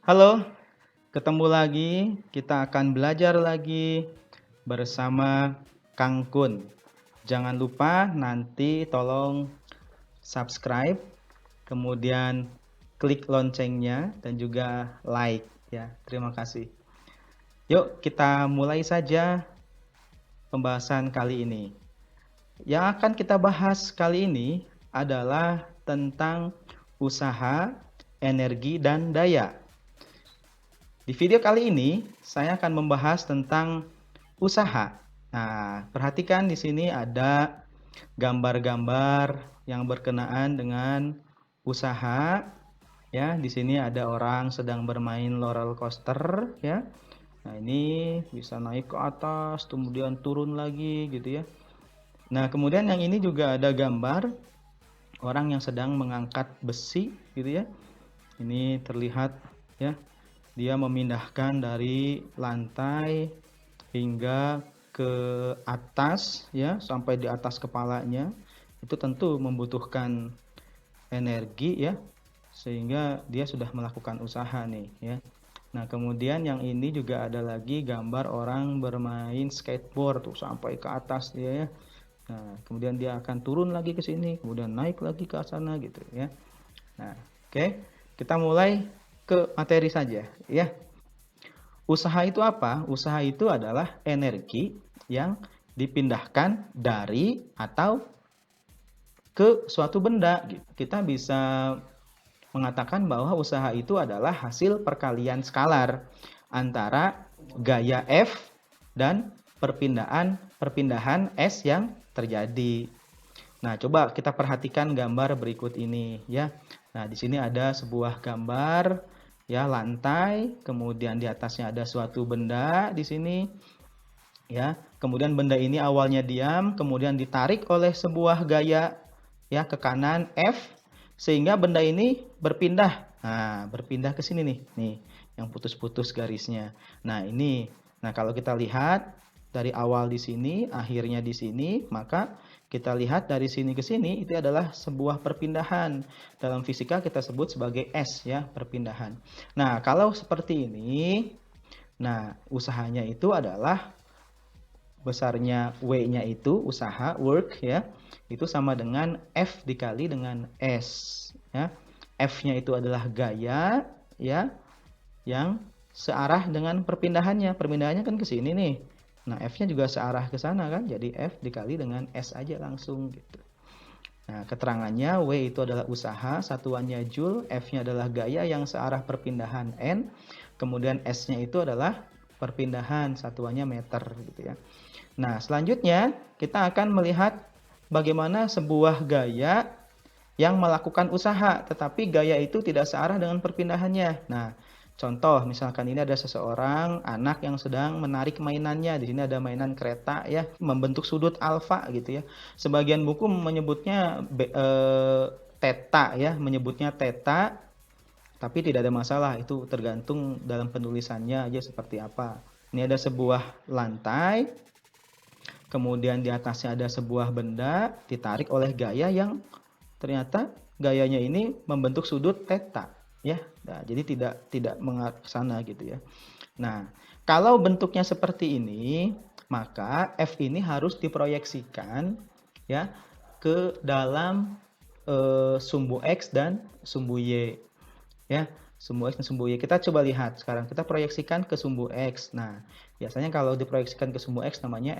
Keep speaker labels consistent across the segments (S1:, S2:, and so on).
S1: Halo, ketemu lagi. Kita akan belajar lagi bersama Kang Kun. Jangan lupa nanti tolong subscribe, kemudian klik loncengnya dan juga like ya. Terima kasih. Yuk kita mulai saja pembahasan kali ini. Yang akan kita bahas kali ini adalah tentang usaha, energi, dan daya. Di video kali ini, saya akan membahas tentang usaha. Nah, perhatikan di sini ada gambar-gambar yang berkenaan dengan usaha. Ya, di sini ada orang sedang bermain roller coaster, ya. Nah, ini bisa naik ke atas, kemudian turun lagi, gitu ya. Nah, kemudian yang ini juga ada gambar orang yang sedang mengangkat besi, gitu ya. Ini terlihat, ya, dia memindahkan dari lantai hingga ke atas ya, sampai di atas kepalanya. Itu tentu membutuhkan energi ya, sehingga dia sudah melakukan usaha nih ya. Nah, kemudian yang ini juga ada lagi gambar orang bermain skateboard tuh sampai ke atas dia ya. Nah, kemudian dia akan turun lagi ke sini, kemudian naik lagi ke sana gitu ya. Nah, oke. Kita mulai ke materi saja ya. Usaha itu apa? Usaha itu adalah energi yang dipindahkan dari atau ke suatu benda. Kita bisa mengatakan bahwa usaha itu adalah hasil perkalian skalar antara gaya F dan perpindahan S yang terjadi. Nah, coba kita perhatikan gambar berikut ini ya. Nah, di sini ada sebuah gambar ya, lantai, kemudian di atasnya ada suatu benda di sini ya. Kemudian benda ini awalnya diam, kemudian ditarik oleh sebuah gaya ya ke kanan F sehingga benda ini berpindah. Nah, berpindah ke sini nih. Nih, yang putus-putus garisnya. Nah, ini. Nah, kalau kita lihat dari awal di sini, akhirnya di sini, maka kita lihat dari sini ke sini itu adalah sebuah perpindahan. Dalam fisika kita sebut sebagai S ya, perpindahan. Nah, kalau seperti ini, nah usahanya itu adalah besarnya W-nya itu usaha work ya, itu sama dengan F dikali dengan S ya. F-nya itu adalah gaya ya yang searah dengan perpindahannya. Perpindahannya kan ke sini nih. Nah, F-nya juga searah ke sana kan. Jadi F dikali dengan S aja langsung gitu. Nah, keterangannya W itu adalah usaha, satuannya Joule, F-nya adalah gaya yang searah perpindahan N, kemudian S-nya itu adalah perpindahan, satuannya meter gitu ya. Nah, selanjutnya kita akan melihat bagaimana sebuah gaya yang melakukan usaha, tetapi gaya itu tidak searah dengan perpindahannya. Nah, contoh misalkan ini ada seseorang anak yang sedang menarik mainannya. Di sini ada mainan kereta ya, membentuk sudut alfa gitu ya. Sebagian buku menyebutnya theta ya, menyebutnya theta, tapi tidak ada masalah, itu tergantung dalam penulisannya aja seperti apa. Ini ada sebuah lantai, kemudian di atasnya ada sebuah benda ditarik oleh gaya yang ternyata gayanya ini membentuk sudut theta ya. Nah, jadi tidak mengarah ke sana gitu ya. Nah, kalau bentuknya seperti ini, maka F ini harus diproyeksikan ya ke dalam sumbu X dan sumbu Y ya. Sumbu X dan sumbu Y. Kita coba lihat sekarang, kita proyeksikan ke sumbu X. Nah, biasanya kalau diproyeksikan ke sumbu X namanya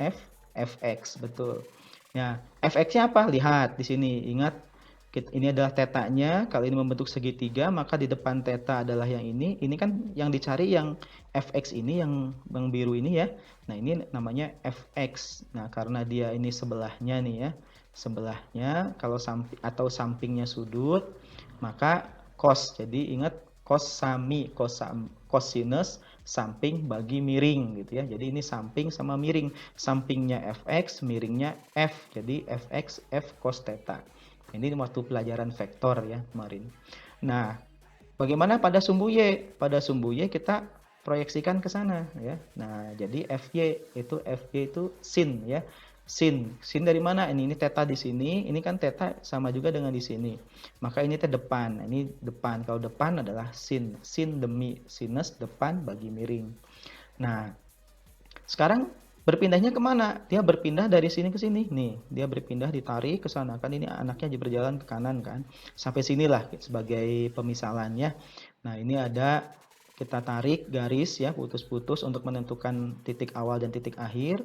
S1: fx, betul. Ya, fx-nya apa? Lihat di sini. Ingat, ini adalah tetanya. Kalau ini membentuk segitiga, maka di depan teta adalah yang ini. Ini kan yang dicari yang fx ini, yang biru ini ya. Nah, ini namanya fx. Nah, karena dia ini sebelahnya nih ya. Sebelahnya kalau sampingnya sudut, maka cos. Jadi ingat cos sami, cosinus samping bagi miring gitu ya. Jadi ini samping sama miring. Sampingnya fx, miringnya f. Jadi fx f cos theta. Ini waktu pelajaran vektor ya kemarin. Nah, bagaimana pada sumbu y? Pada sumbu y kita proyeksikan ke sana ya. Nah, jadi fy itu sin ya. sin. Sin dari mana? Ini theta di sini, ini kan theta sama juga dengan di sini. Maka ini teh depan. Nah, ini depan. Kalau depan adalah sin. Sin demi sinus, depan bagi miring. Nah, sekarang berpindahnya kemana? Dia berpindah dari sini ke sini. Nih, dia berpindah, ditarik ke sana. Kan ini anaknya berjalan ke kanan kan. Sampai sinilah sebagai pemisalannya. Nah, ini ada kita tarik garis ya, putus-putus untuk menentukan titik awal dan titik akhir.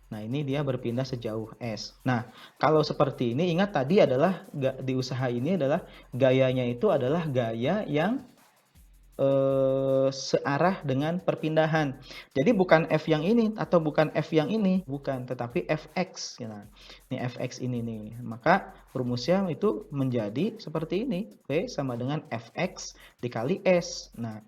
S1: Nah, ini dia berpindah sejauh S. Nah, kalau seperti ini, ingat tadi adalah di usaha ini adalah gayanya itu adalah gaya yang searah dengan perpindahan. Jadi bukan F yang ini atau bukan F yang ini, bukan, tetapi Fx. Nah, ini Fx ini nih. Maka rumusnya itu menjadi seperti ini. W sama dengan Fx dikali S. Nah,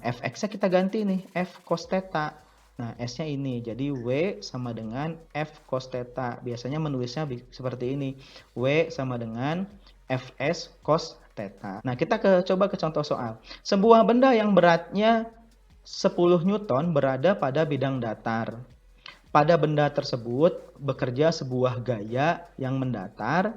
S1: Fx-nya kita ganti nih, F cos theta. Nah, S-nya ini. Jadi W sama dengan F cos theta. Biasanya menulisnya seperti ini. W sama dengan Fs cos theta. Nah, kita coba ke contoh soal. Sebuah benda yang beratnya 10 Newton berada pada bidang datar. Pada benda tersebut bekerja sebuah gaya yang mendatar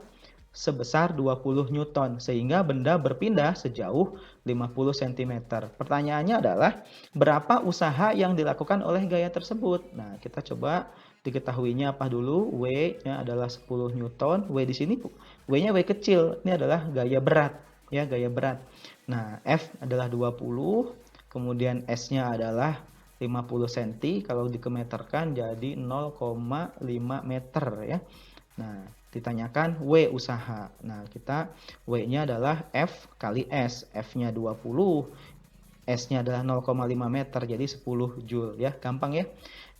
S1: sebesar 20 Newton sehingga benda berpindah sejauh 50 cm. Pertanyaannya adalah berapa usaha yang dilakukan oleh gaya tersebut? Nah, kita coba diketahuinya apa dulu? W-nya adalah 10 Newton. W di sini W-nya W kecil. Ini adalah gaya berat, ya, gaya berat. Nah, F adalah 20, kemudian S-nya adalah 50 cm, kalau dikemeterkan jadi 0,5 meter ya. Nah, ditanyakan W usaha. Nah, kita W-nya adalah F kali S. F-nya 20, S-nya adalah 0,5 meter, jadi 10 Joule ya. Gampang ya.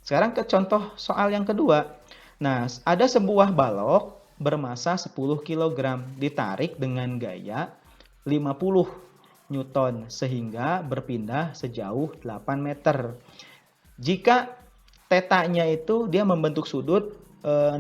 S1: Sekarang ke contoh soal yang kedua. Nah, ada sebuah balok bermasa 10 kg ditarik dengan gaya 50 Newton sehingga berpindah sejauh 8 meter. Jika tetanya itu dia membentuk sudut 60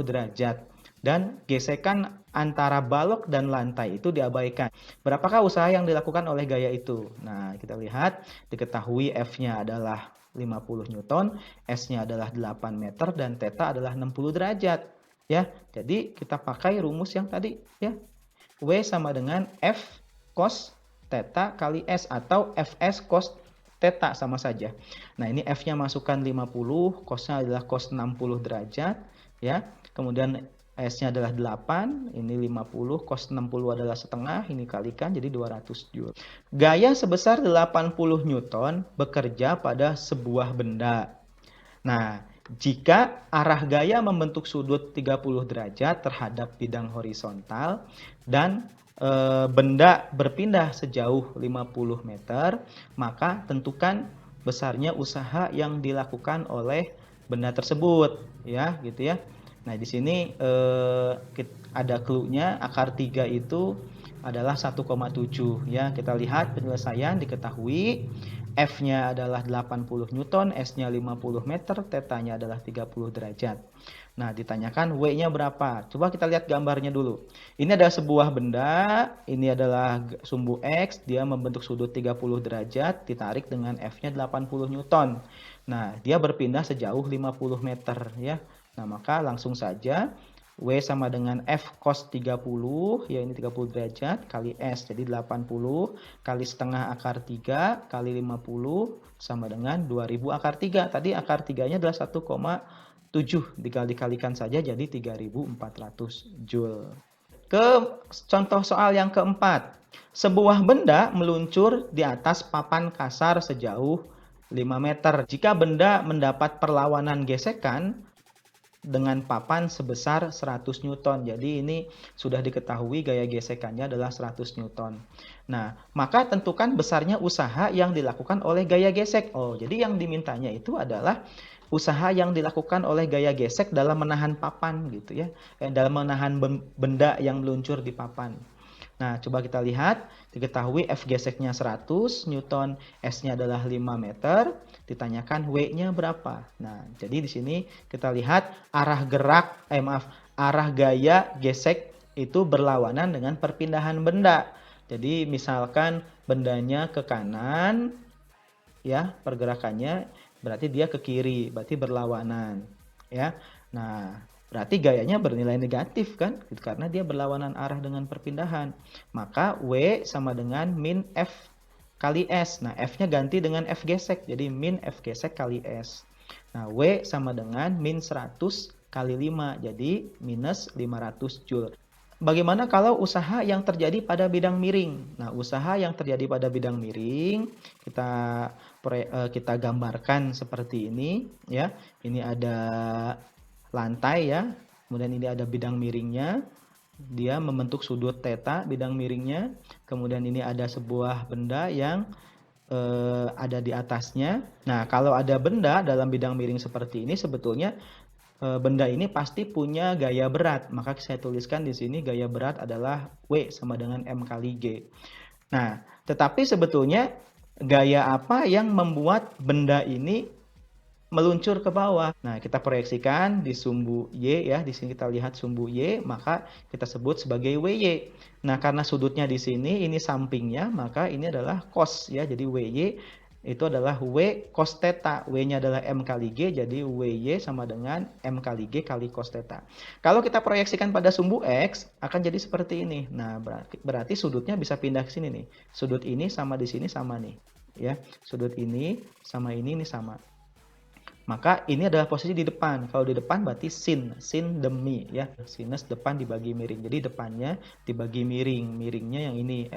S1: derajat dan gesekan antara balok dan lantai itu diabaikan. Berapakah usaha yang dilakukan oleh gaya itu? Nah, kita lihat diketahui F-nya adalah 50 Newton, S-nya adalah 8 meter dan theta adalah 60 derajat. Ya, jadi kita pakai rumus yang tadi ya. W sama dengan F cos theta kali S atau Fs cos theta sama saja. Nah, ini F-nya masukkan 50, cos-nya adalah cos 60 derajat ya. Kemudian S-nya adalah 8, ini 50, cos 60 adalah setengah, ini kalikan jadi 200 Joule. Gaya sebesar 80 Newton bekerja pada sebuah benda. Nah, jika arah gaya membentuk sudut 30 derajat terhadap bidang horizontal dan benda berpindah sejauh 50 meter, maka tentukan besarnya usaha yang dilakukan oleh benda tersebut, ya, gitu ya. Nah, di sini ada clue-nya, akar 3 itu adalah 1,7 ya. Kita lihat penyelesaian diketahui F-nya adalah 80 Newton, S-nya 50 meter, theta-nya adalah 30 derajat. Nah, ditanyakan W-nya berapa? Coba kita lihat gambarnya dulu. Ini ada sebuah benda, ini adalah sumbu X, dia membentuk sudut 30 derajat, ditarik dengan F-nya 80 Newton. Nah, dia berpindah sejauh 50 meter ya. Nah, maka langsung saja W sama dengan F cos 30, ya ini 30 derajat, kali S, jadi 80, kali setengah akar 3, kali 50, sama dengan 2000 akar 3. Tadi akar 3-nya adalah 1,7, dikalikan saja jadi 3400 Joule. Ke contoh soal yang keempat. Sebuah benda meluncur di atas papan kasar sejauh 5 meter. Jika benda mendapat perlawanan gesekan dengan papan sebesar 100 Newton. Jadi ini sudah diketahui gaya gesekannya adalah 100 Newton. Nah, maka tentukan besarnya usaha yang dilakukan oleh gaya gesek. Oh, jadi yang dimintanya itu adalah usaha yang dilakukan oleh gaya gesek dalam menahan papan gitu ya. Dalam menahan benda yang meluncur di papan. Nah, coba kita lihat, diketahui F geseknya 100 Newton, S-nya adalah 5 meter, ditanyakan W-nya berapa. Nah, jadi di sini kita lihat arah gaya gesek itu berlawanan dengan perpindahan benda. Jadi misalkan bendanya ke kanan, ya, pergerakannya berarti dia ke kiri, berarti berlawanan. Ya, Nah, berarti gayanya bernilai negatif kan? Gitu, karena dia berlawanan arah dengan perpindahan. Maka W sama dengan min F kali S. Nah, F-nya ganti dengan F gesek. Jadi min F gesek kali S. Nah, W sama dengan min 100 kali 5. Jadi minus 500 Joule. Bagaimana kalau usaha yang terjadi pada bidang miring? Nah, usaha yang terjadi pada bidang miring kita gambarkan seperti ini ya. Ini ada lantai ya. Kemudian ini ada bidang miringnya. Dia membentuk sudut theta bidang miringnya. Kemudian ini ada sebuah benda yang ada di atasnya. Nah, kalau ada benda dalam bidang miring seperti ini sebetulnya benda ini pasti punya gaya berat. Maka saya tuliskan di sini gaya berat adalah W sama dengan M kali G. Nah, tetapi sebetulnya gaya apa yang membuat benda ini meluncur ke bawah? Nah, kita proyeksikan di sumbu Y ya. Di sini kita lihat sumbu Y, maka kita sebut sebagai WY. Nah, karena sudutnya di sini ini sampingnya, maka ini adalah cos ya. Jadi WY itu adalah W cos theta. W-nya adalah M kali G, jadi WY sama dengan M kali G kali cos theta. Kalau kita proyeksikan pada sumbu X, akan jadi seperti ini. Nah, berarti sudutnya bisa pindah ke sini nih. Sudut ini sama di sini sama nih. Ya, sudut ini sama ini sama. Maka ini adalah posisi di depan. Kalau di depan berarti sin demi ya. Sinus depan dibagi miring. Jadi depannya dibagi miring. Miringnya yang ini.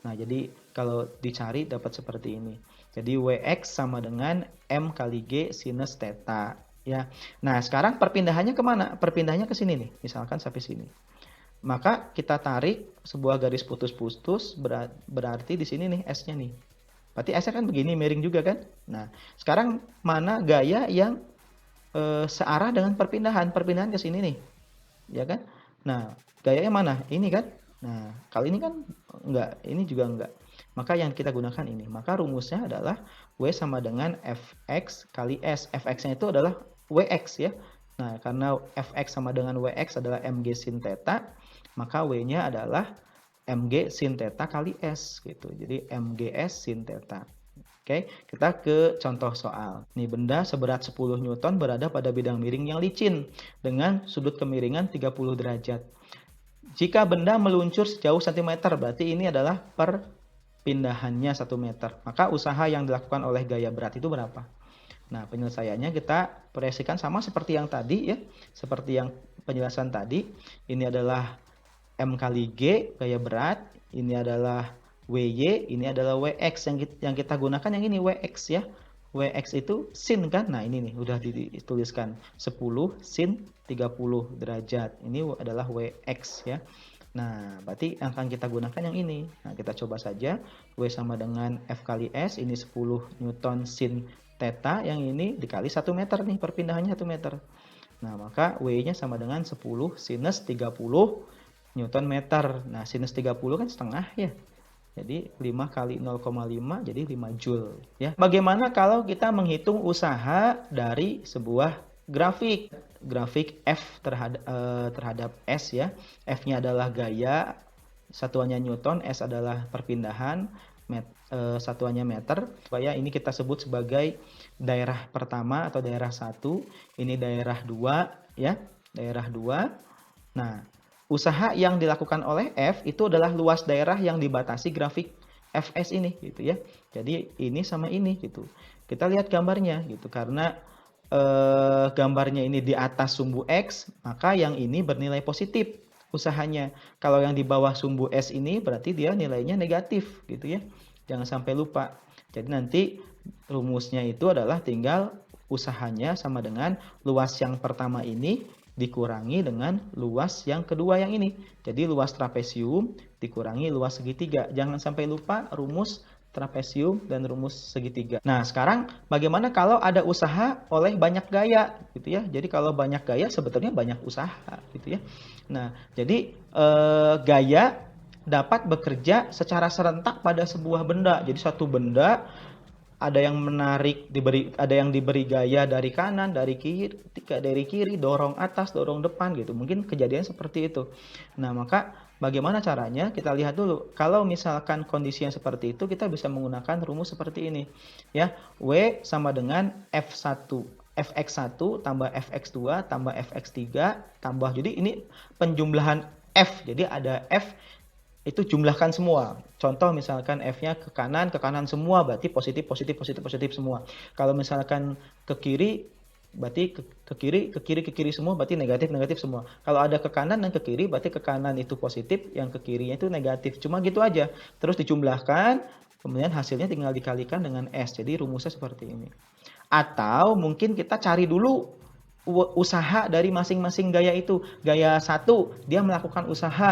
S1: Nah, jadi kalau dicari dapat seperti ini. Jadi Wx sama dengan M kali G sinus theta ya. Nah, sekarang perpindahannya kemana? Perpindahannya ke sini nih. Misalkan sampai sini. Maka kita tarik sebuah garis putus-putus, berarti di sini nih S-nya nih. Berarti S-nya kan begini, miring juga kan? Nah, sekarang mana gaya yang searah dengan perpindahan? Perpindahan ke sini nih. Ya kan? Nah, gayanya mana? Ini kan? Nah, kali ini kan enggak, ini juga enggak. Maka yang kita gunakan ini. Maka rumusnya adalah W sama dengan Fx kali S. Fx-nya itu adalah Wx ya. Nah, karena Fx sama dengan Wx adalah Mg sin theta, maka W-nya adalah Mg sin theta kali S gitu. Jadi Mgs sin theta. Oke, kita ke contoh soal. Nih, benda seberat 10 Newton berada pada bidang miring yang licin dengan sudut kemiringan 30 derajat. Jika benda meluncur sejauh cm, berarti ini adalah perpindahannya 1 meter. Maka usaha yang dilakukan oleh gaya berat itu berapa? Nah, penyelesaiannya kita proyeksikan sama seperti yang tadi ya. Seperti yang penjelasan tadi. Ini adalah M kali G gaya berat. Ini adalah WY, ini adalah WX. Yang kita gunakan yang ini WX ya. WX itu sin kan? Nah, ini nih udah dituliskan 10 sin 30 derajat. Ini adalah WX ya. Nah, berarti akan kita gunakan yang ini. Nah, kita coba saja. W sama dengan F kali S, ini 10 Newton sin theta, yang ini dikali 1 meter nih, perpindahannya 1 meter. Nah, maka W-nya sama dengan 10 sinus 30 Newton meter. Nah, sinus 30 kan setengah ya. Jadi 5 kali 0,5 jadi 5 Joule ya. Bagaimana kalau kita menghitung usaha dari sebuah grafik? Grafik F terhadap S ya. F-nya adalah gaya, satuannya Newton, S adalah perpindahan, satuannya meter. Supaya ini kita sebut sebagai daerah pertama atau daerah 1, ini daerah 2 ya, daerah 2. Nah, usaha yang dilakukan oleh F itu adalah luas daerah yang dibatasi grafik Fs ini gitu ya. Jadi ini sama ini gitu. Kita lihat gambarnya gitu, karena gambarnya ini di atas sumbu X, maka yang ini bernilai positif usahanya. Kalau yang di bawah sumbu S ini berarti dia nilainya negatif gitu ya. Jangan sampai lupa. Jadi nanti rumusnya itu adalah tinggal usahanya sama dengan luas yang pertama ini dikurangi dengan luas yang kedua yang ini. Jadi luas trapesium dikurangi luas segitiga. Jangan sampai lupa rumus trapesium dan rumus segitiga. Nah, sekarang bagaimana kalau ada usaha oleh banyak gaya gitu ya. Jadi kalau banyak gaya sebetulnya banyak usaha gitu ya. Nah, jadi gaya dapat bekerja secara serentak pada sebuah benda. Jadi satu benda ada yang menarik, ada yang diberi gaya dari kanan, dari kiri, dorong atas, dorong depan gitu. Mungkin kejadian seperti itu. Nah, maka bagaimana caranya? Kita lihat dulu. Kalau misalkan kondisi yang seperti itu, kita bisa menggunakan rumus seperti ini. Ya, W sama dengan fx1 tambah fx2 tambah fx3 tambah, jadi ini penjumlahan f, jadi ada f itu jumlahkan semua. Contoh misalkan f-nya ke kanan semua berarti positif positif positif positif semua. Kalau misalkan ke kiri berarti ke kiri semua berarti negatif negatif semua. Kalau ada ke kanan dan ke kiri berarti ke kanan itu positif, yang ke kirinya itu negatif. Cuma gitu aja. Terus dijumlahkan, kemudian hasilnya tinggal dikalikan dengan S. Jadi rumusnya seperti ini. Atau mungkin kita cari dulu usaha dari masing-masing gaya itu. Gaya 1 dia melakukan usaha,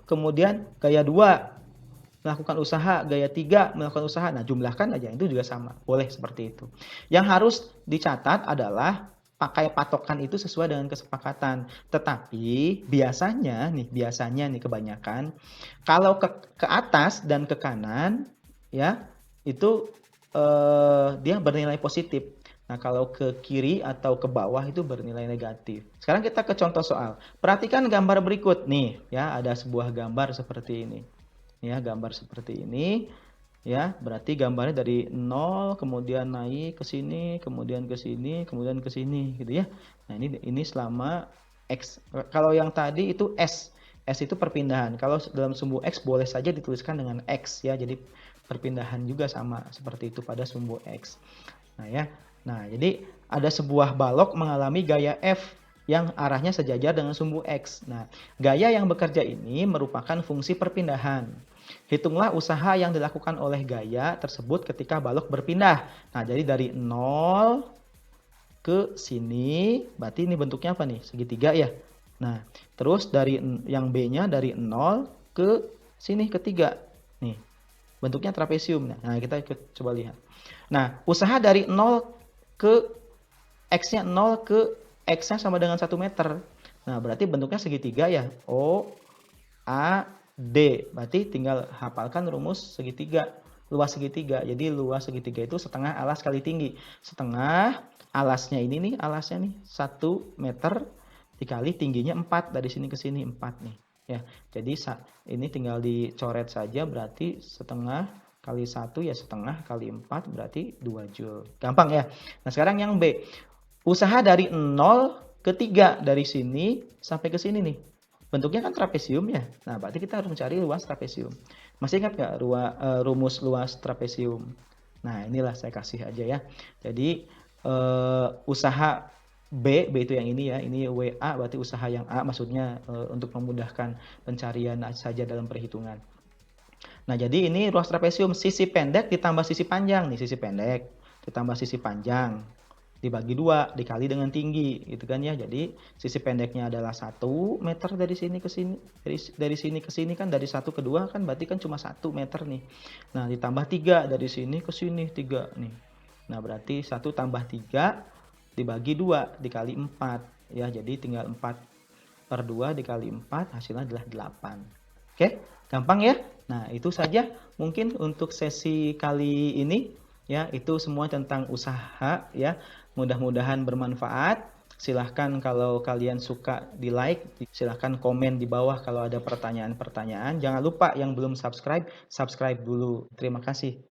S1: kemudian gaya 2 melakukan usaha, gaya 3 melakukan usaha. Nah, jumlahkan aja, itu juga sama. Boleh seperti itu. Yang harus dicatat adalah pakai patokan itu sesuai dengan kesepakatan. Tetapi biasanya nih kebanyakan kalau ke atas dan ke kanan ya, itu dia bernilai positif. Nah, kalau ke kiri atau ke bawah itu bernilai negatif. Sekarang kita ke contoh soal. Perhatikan gambar berikut nih, ya, ada sebuah gambar seperti ini. Ya, gambar seperti ini ya, berarti gambarnya dari 0 kemudian naik ke sini, kemudian ke sini, kemudian ke sini gitu ya. Nah, ini selama X. Kalau yang tadi itu S. S itu perpindahan. Kalau dalam sumbu X boleh saja dituliskan dengan X ya. Jadi perpindahan juga sama seperti itu pada sumbu X. Nah, ya. Nah, jadi ada sebuah balok mengalami gaya F yang arahnya sejajar dengan sumbu X. Nah, gaya yang bekerja ini merupakan fungsi perpindahan. Hitunglah usaha yang dilakukan oleh gaya tersebut ketika balok berpindah. Nah, jadi dari 0 ke sini, berarti ini bentuknya apa nih? Segitiga ya. Nah, terus dari yang B-nya dari 0 ke sini ke 3. Nih, bentuknya trapesium. Nah, kita coba lihat. Nah, usaha dari 0 ke X-nya 0 ke X-nya sama dengan 1 meter. Nah, berarti bentuknya segitiga ya. O, A, D. Berarti tinggal hafalkan rumus segitiga, luas segitiga. Jadi luas segitiga itu setengah alas kali tinggi. Setengah alasnya ini nih, alasnya nih 1 meter dikali tingginya 4, dari sini ke sini 4 nih. Ya, jadi ini tinggal dicoret saja, berarti setengah kali 1 ya setengah kali 4 berarti 2 Joule. Gampang ya. Nah, sekarang yang B. Usaha dari 0 ke 3, dari sini sampai ke sini nih. Bentuknya kan trapesium ya. Nah, berarti kita harus mencari luas trapesium. Masih ingat nggak rumus luas trapesium? Nah, inilah saya kasih aja ya. Jadi usaha B itu yang ini ya. Ini WA berarti usaha yang A, maksudnya untuk memudahkan pencarian saja dalam perhitungan. Nah, jadi ini ruas trapesium, sisi pendek ditambah sisi panjang nih, sisi pendek ditambah sisi panjang dibagi 2 dikali dengan tinggi gitu kan ya. Jadi sisi pendeknya adalah 1 meter dari sini ke sini, dari sini ke sini kan, dari 1 ke 2 kan berarti kan cuma 1 meter nih. Nah, ditambah 3 dari sini ke sini 3 nih. Nah, berarti 1 tambah 3 dibagi 2 dikali 4 ya. Jadi tinggal 4/2 dikali 4 hasilnya adalah 8. Oke, gampang ya. Nah, itu saja mungkin untuk sesi kali ini ya. Itu semua tentang usaha ya. Mudah-mudahan bermanfaat. Silahkan kalau kalian suka di like, silahkan komen di bawah kalau ada pertanyaan-pertanyaan. Jangan lupa yang belum subscribe, subscribe dulu. Terima kasih.